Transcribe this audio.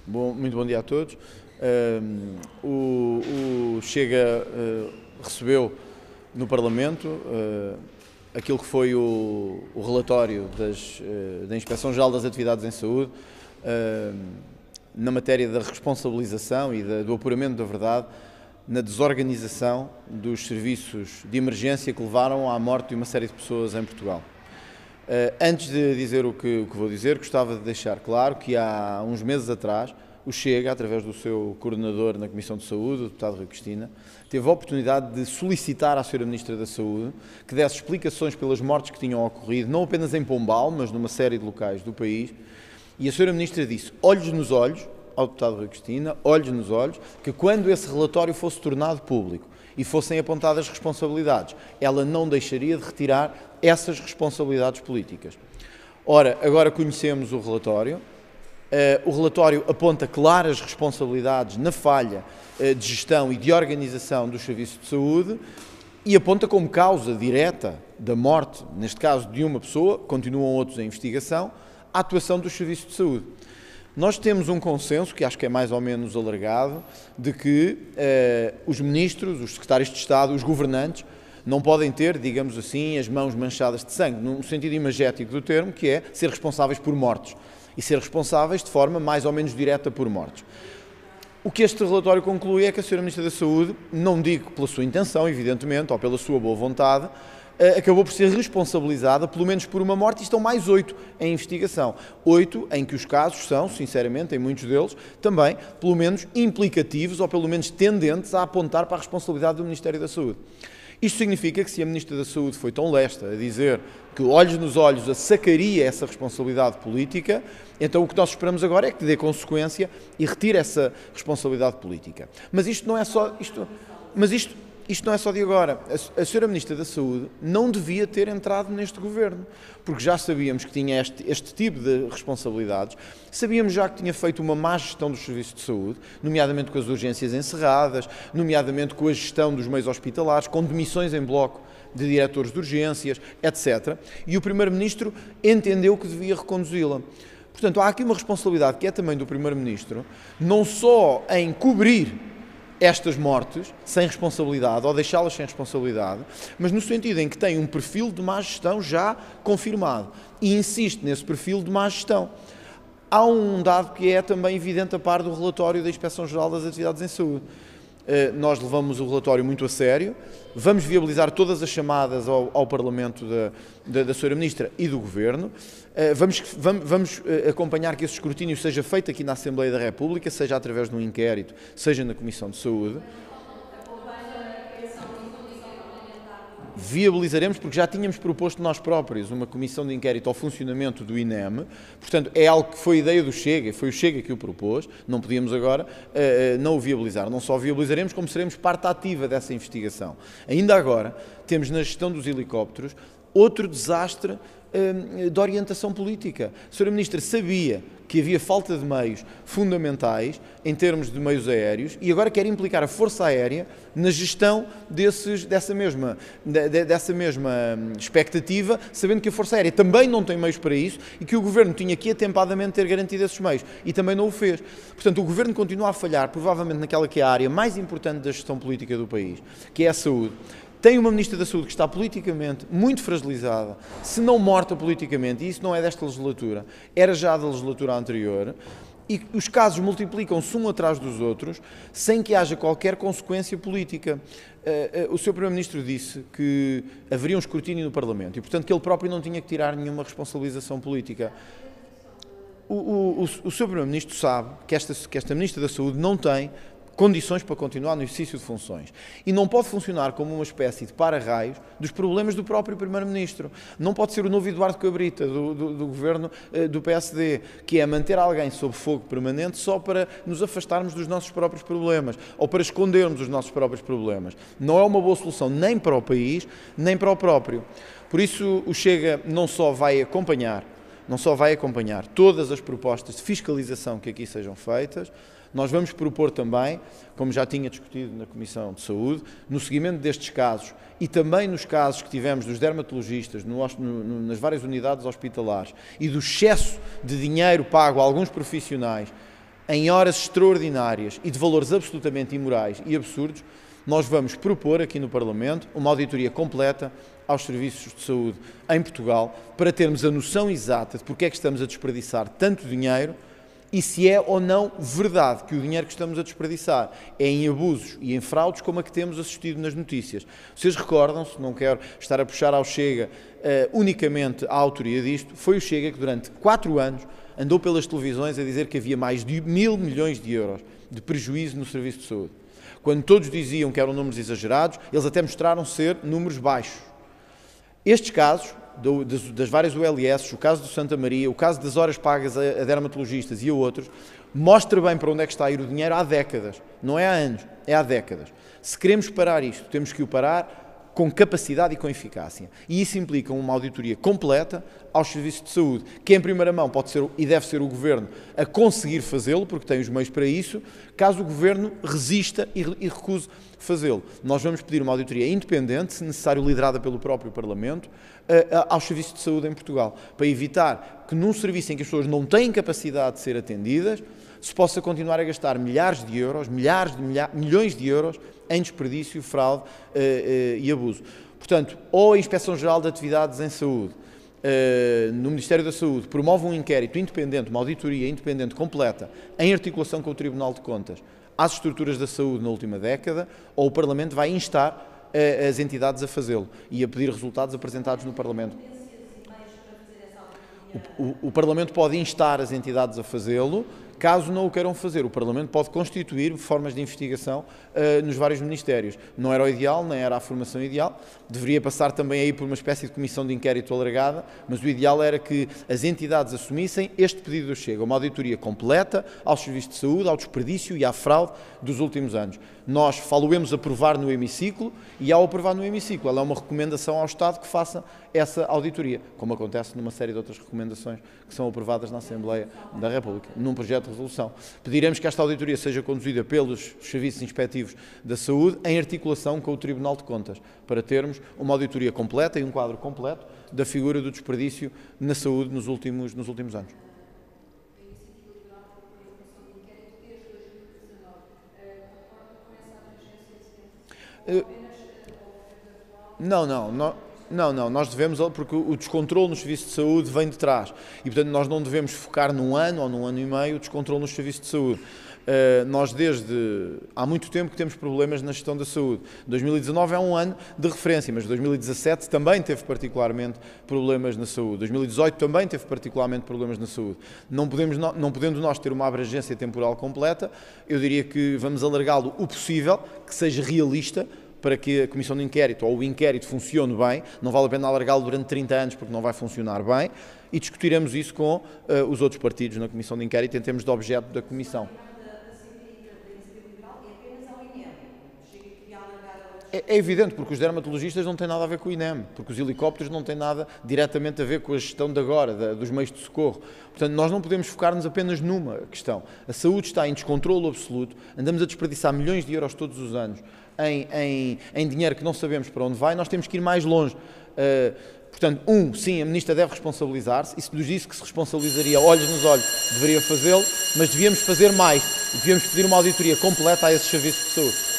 Muito bom dia a todos. O Chega recebeu no Parlamento aquilo que foi o relatório da Inspeção-Geral das Atividades em Saúde na matéria da responsabilização e do apuramento da verdade na desorganização dos serviços de emergência que levaram à morte de uma série de pessoas em Portugal. Antes de dizer o que vou dizer, gostava de deixar claro que há uns meses atrás o Chega, através do seu coordenador na Comissão de Saúde, o deputado Rui Cristina, teve a oportunidade de solicitar à Sra. Ministra da Saúde que desse explicações pelas mortes que tinham ocorrido, não apenas em Pombal, mas numa série de locais do país, e a Sra. Ministra disse, olhos nos olhos, ao deputado Rui Cristina, olhos nos olhos, que quando esse relatório fosse tornado público e fossem apontadas responsabilidades, ela não deixaria de retirar essas responsabilidades políticas. Ora, agora conhecemos o relatório aponta claras responsabilidades na falha de gestão e de organização dos serviços de saúde e aponta como causa direta da morte, neste caso de uma pessoa, continuam outros em investigação, a atuação dos serviços de saúde. Nós temos um consenso, que acho que é mais ou menos alargado, de que os ministros, os secretários de Estado, os governantes, não podem ter, digamos assim, as mãos manchadas de sangue, no sentido imagético do termo, que é ser responsáveis por mortes e ser responsáveis de forma mais ou menos direta por mortes. O que este relatório conclui é que a Sra. Ministra da Saúde, não digo pela sua intenção, evidentemente, ou pela sua boa vontade, acabou por ser responsabilizada pelo menos por uma morte e estão mais 8 em investigação. 8 em que os casos são, sinceramente, em muitos deles, também, pelo menos, implicativos ou pelo menos tendentes a apontar para a responsabilidade do Ministério da Saúde. Isto significa que se a Ministra da Saúde foi tão lesta a dizer que olhos nos olhos a sacaria essa responsabilidade política, então o que nós esperamos agora é que dê consequência e retire essa responsabilidade política. Mas isto não é só isto não é só de agora. A Sra. Ministra da Saúde não devia ter entrado neste governo, porque já sabíamos que tinha este tipo de responsabilidades, sabíamos já que tinha feito uma má gestão dos serviços de saúde, nomeadamente com as urgências encerradas, nomeadamente com a gestão dos meios hospitalares, com demissões em bloco de diretores de urgências, etc. E o Primeiro-Ministro entendeu que devia reconduzi-la. Portanto, há aqui uma responsabilidade que é também do Primeiro-Ministro, não só em cobrir estas mortes sem responsabilidade ou deixá-las sem responsabilidade, mas no sentido em que tem um perfil de má gestão já confirmado e insiste nesse perfil de má gestão. Há um dado que é também evidente a par do relatório da Inspeção-Geral das Atividades em Saúde. Nós levamos o relatório muito a sério, vamos viabilizar todas as chamadas ao Parlamento da Sra. Ministra e do Governo, vamos acompanhar que esse escrutínio seja feito aqui na Assembleia da República, seja através de um inquérito, seja na Comissão de Saúde. Viabilizaremos, porque já tínhamos proposto nós próprios uma comissão de inquérito ao funcionamento do INEM, portanto é algo que foi ideia do Chega, foi o Chega que o propôs, não podíamos agora não o viabilizar. Não só viabilizaremos, como seremos parte ativa dessa investigação. Ainda agora, temos na gestão dos helicópteros outro desastre de orientação política. A Sra. Ministra sabia que havia falta de meios fundamentais em termos de meios aéreos e agora quer implicar a Força Aérea na gestão dessa mesma expectativa, sabendo que a Força Aérea também não tem meios para isso e que o Governo tinha que atempadamente ter garantido esses meios e também não o fez. Portanto, o Governo continua a falhar, provavelmente naquela que é a área mais importante da gestão política do país, que é a saúde. Tem uma Ministra da Saúde que está politicamente muito fragilizada, se não morta politicamente, e isso não é desta legislatura, era já da legislatura anterior, e os casos multiplicam-se um atrás dos outros, sem que haja qualquer consequência política. O Sr. Primeiro-Ministro disse que haveria um escrutínio no Parlamento, e portanto que ele próprio não tinha que tirar nenhuma responsabilização política. O Sr. Primeiro-Ministro sabe que esta Ministra da Saúde não tem condições para continuar no exercício de funções. E não pode funcionar como uma espécie de para-raios dos problemas do próprio Primeiro-Ministro. Não pode ser o novo Eduardo Cabrita, do governo do PSD, que é manter alguém sob fogo permanente só para nos afastarmos dos nossos próprios problemas, ou para escondermos os nossos próprios problemas. Não é uma boa solução nem para o país, nem para o próprio. Por isso, o Chega não só vai acompanhar todas as propostas de fiscalização que aqui sejam feitas. Nós vamos propor também, como já tinha discutido na Comissão de Saúde, no seguimento destes casos e também nos casos que tivemos dos dermatologistas nas várias unidades hospitalares e do excesso de dinheiro pago a alguns profissionais em horas extraordinárias e de valores absolutamente imorais e absurdos, nós vamos propor aqui no Parlamento uma auditoria completa aos serviços de saúde em Portugal para termos a noção exata de porque é que estamos a desperdiçar tanto dinheiro e se é ou não verdade que o dinheiro que estamos a desperdiçar é em abusos e em fraudes como a que temos assistido nas notícias. Vocês recordam-se, não quero estar a puxar ao Chega unicamente a autoria disto, foi o Chega que durante 4 anos andou pelas televisões a dizer que havia mais de 1.000 milhões de euros de prejuízo no serviço de saúde. Quando todos diziam que eram números exagerados, eles até mostraram ser números baixos. Estes casos, das várias ULS, o caso do Santa Maria, o caso das horas pagas a dermatologistas e a outros, mostra bem para onde é que está a ir o dinheiro há décadas. Não é há anos, é há décadas. Se queremos parar isto, temos que o parar com capacidade e com eficácia. E isso implica uma auditoria completa aos serviços de saúde, que em primeira mão pode ser e deve ser o Governo a conseguir fazê-lo, porque tem os meios para isso, caso o Governo resista e recuse fazê-lo. Nós vamos pedir uma auditoria independente, se necessário liderada pelo próprio Parlamento, aos serviços de saúde em Portugal, para evitar que num serviço em que as pessoas não têm capacidade de ser atendidas, se possa continuar a gastar milhares de euros, milhões de euros em desperdício, fraude e abuso. Portanto, ou a Inspeção-Geral de Atividades em Saúde, no Ministério da Saúde, promove um inquérito independente, uma auditoria independente completa, em articulação com o Tribunal de Contas, às estruturas da saúde na última década, ou o Parlamento vai instar as entidades a fazê-lo e a pedir resultados apresentados no Parlamento. O Parlamento pode instar as entidades a fazê-lo. Caso não o queiram fazer, o Parlamento pode constituir formas de investigação nos vários ministérios. Não era o ideal, nem era a formação ideal, deveria passar também aí por uma espécie de comissão de inquérito alargada, mas o ideal era que as entidades assumissem este pedido do Chega, uma auditoria completa aos serviços de saúde, ao desperdício e à fraude dos últimos anos. Nós falo-emos aprovar no hemiciclo e ao aprovar no hemiciclo, ela é uma recomendação ao Estado que faça essa auditoria, como acontece numa série de outras recomendações que são aprovadas na Assembleia da República, num projeto de resolução. Pediremos que esta auditoria seja conduzida pelos serviços inspectivos da saúde em articulação com o Tribunal de Contas, para termos uma auditoria completa e um quadro completo da figura do desperdício na saúde nos últimos anos. Não, nós devemos, porque o descontrole nos serviços de saúde vem de trás e, portanto, nós não devemos focar num ano ou num ano e meio o descontrole nos serviços de saúde. Nós desde há muito tempo que temos problemas na gestão da saúde. 2019 é um ano de referência, mas 2017 também teve particularmente problemas na saúde. 2018 também teve particularmente problemas na saúde. Não podendo nós ter uma abrangência temporal completa, eu diria que vamos alargá-lo o possível, que seja realista, para que a Comissão de Inquérito ou o inquérito funcione bem. Não vale a pena alargá-lo durante 30 anos porque não vai funcionar bem, e discutiremos isso com os outros partidos na Comissão de Inquérito em termos de objeto da Comissão. É evidente, porque os dermatologistas não têm nada a ver com o INEM, porque os helicópteros não têm nada diretamente a ver com a gestão de agora, dos meios de socorro. Portanto, nós não podemos focar-nos apenas numa questão. A saúde está em descontrole absoluto, andamos a desperdiçar milhões de euros todos os anos em dinheiro que não sabemos para onde vai, nós temos que ir mais longe. Portanto, sim, a Ministra deve responsabilizar-se, e se nos disse que se responsabilizaria olhos nos olhos, deveria fazê-lo, mas devíamos fazer mais, devíamos pedir uma auditoria completa a esses serviços de saúde.